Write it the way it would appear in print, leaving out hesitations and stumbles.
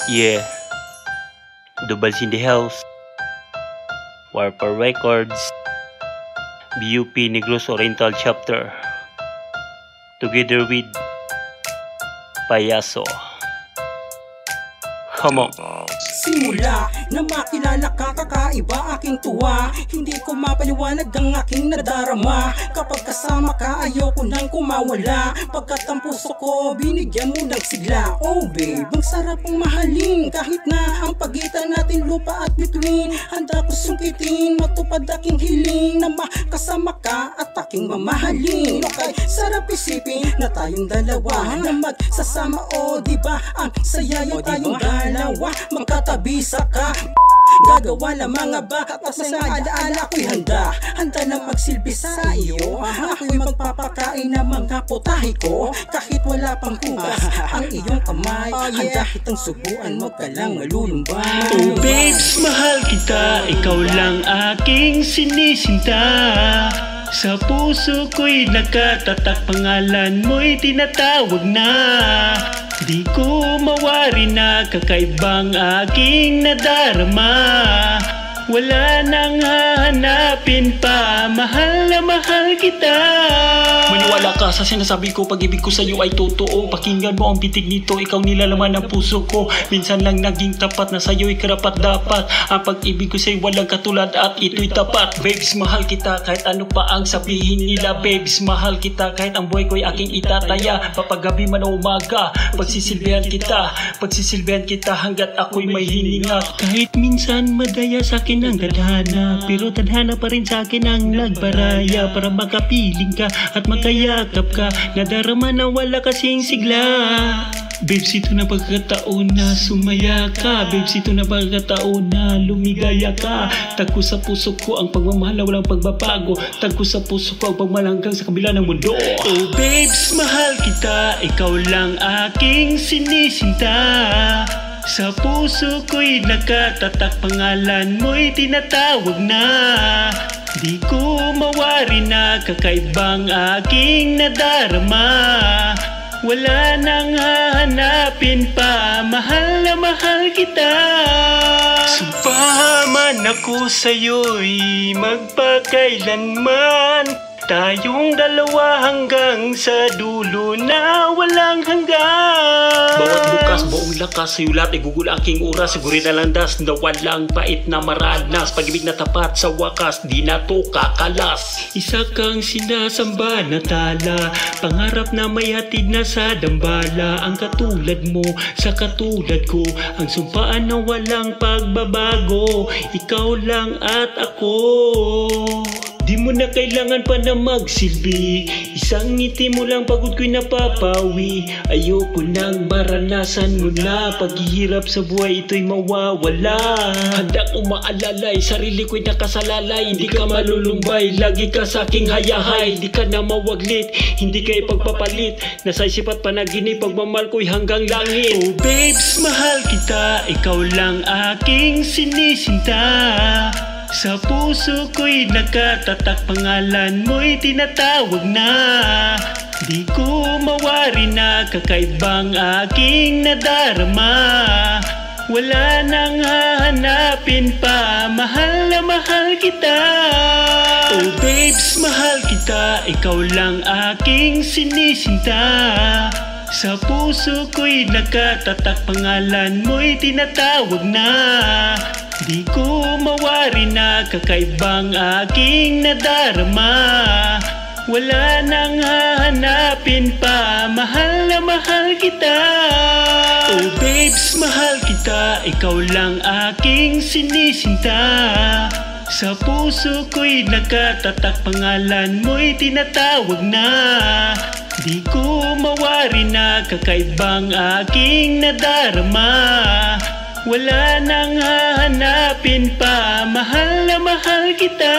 Yeah, Dubals in the house. Warper Records. BUP Negros Oriental Chapter. Together with Payaso. Come on. Simula na makilala ka, kakaiba aking tuwa. Hindi ko mapaliwanag ang aking nadarama. Kapag kasama ka, ayoko nang kumawala. Pagkat ang puso ko, binigyan mo ng sigla. Oh babe, ang sarap mong mahalin. Kahit na ang pagitan natin lupa at bituin, handa ko sungkitin, matupad aking hiling na makasama ka at aking mamahalin. Okay, sarap isipin na tayong dalawa na magsasama. O diba, ang saya yung tayong dalawa. Magkatabi sa ka, gagawa ng mga baka. Kasi sa alaala ako'y handa na magsilbi sa iyo. Ako'y magpapakain ng mga putahe ko. Kahit wala pang hugas ang iyong kamay, handa kitang subuan, wag ka lang malulumbay. Oh babes, mahal kita, ikaw lang aking sinisinta. Sa puso ko'y nakatatak, pangalan mo'y tinatawag na. Di ko mawari na kakaibang aking nadarama. Wala nang hahanapin pa, mahal na mahal kita. Maniwala ka sa sinasabi ko, pag-ibig ko sa'yo ay totoo. Pakinggan mo ang bitig nito, ikaw nilalaman ng puso ko. Minsan lang naging tapat na sa'yo'y karapat dapat. Ang pag-ibig ko sa'yo walang katulad at ito'y tapat. Babes, mahal kita kahit ano pa ang sabihin nila. Babes, mahal kita kahit ang buhay ko'y aking itataya. Papagabi man o umaga, pagsisilbihan kita hanggat ako'y may hininga. Kahit minsan madaya sa'kin ang tadhana, pero tadhana pa rin sa'kin ang nagbaraya. Para makapiling ka at makayakap ka, nadarama na wala kasing sigla. Babes, ito na pagkataon na sumaya ka. Babes, ito na pagkataon na lumigaya ka. Tagko sa puso ko ang pagmamahal na walang pagbabago. Tagko sa puso ko ang pagmamahal hanggang sa kabila ng mundo. Oh babes, mahal kita, ikaw lang aking sinisinta. Sa puso ko'y nakatatak, pangalan mo'y tinatawag na. Di ko mawari na kakaibang aking nadarama. Wala nang hahanapin pa, mahal na mahal kita. Sumpaman ako sa'yo'y magpakailanman. Tayong dalawa hanggang sa dulo na walang hanggan. Bawat bukas, buong lakas, sa'yo lahat igugul aking oras. Sigurin na landas na walang pait na maranas. Pag-ibig na tapat sa wakas, di na to kakalas. Isa kang sinasamba na tala, pangarap na may hatid na sa dambala. Ang katulad mo sa katulad ko, ang sumpaan na walang pagbabago. Ikaw lang at ako. Di mo na kailangan pa na magsilbi, isang ngiti mo lang pagod ko'y napapawi. Ayoko nang maranasan mo na paghihirap sa buhay, ito'y mawawala. Handang umaalalay, sarili ko'y nakasalalay. Hindi ka malulumbay, lagi ka sa aking hayahay. Hindi ka na mawaglit, hindi ka ipagpapalit. Nasa isip at panaginip, pagmamahal ko'y hanggang langit. Oh babes, mahal kita, ikaw lang aking sinisinta. Sa puso ko'y nakatatak, pangalan mo'y tinatawag na. Di ko mawari na kakaibang aking nadarama. Wala nang hahanapin pa, mahal na mahal kita. Oh babes, mahal kita, ikaw lang aking sinisinta. Sa puso ko'y nakatatak, pangalan mo'y tinatawag na. Di ko mawari na kakaibang aking nadarama. Wala nang hahanapin pa, mahal na mahal kita. Oh babes, mahal kita, ikaw lang aking sinisinta. Sa puso ko'y nakatatak, pangalan mo'y tinatawag na. Di ko mawari na kakaibang aking nadarama. Wala nang hahanapin pa, mahal na mahal kita.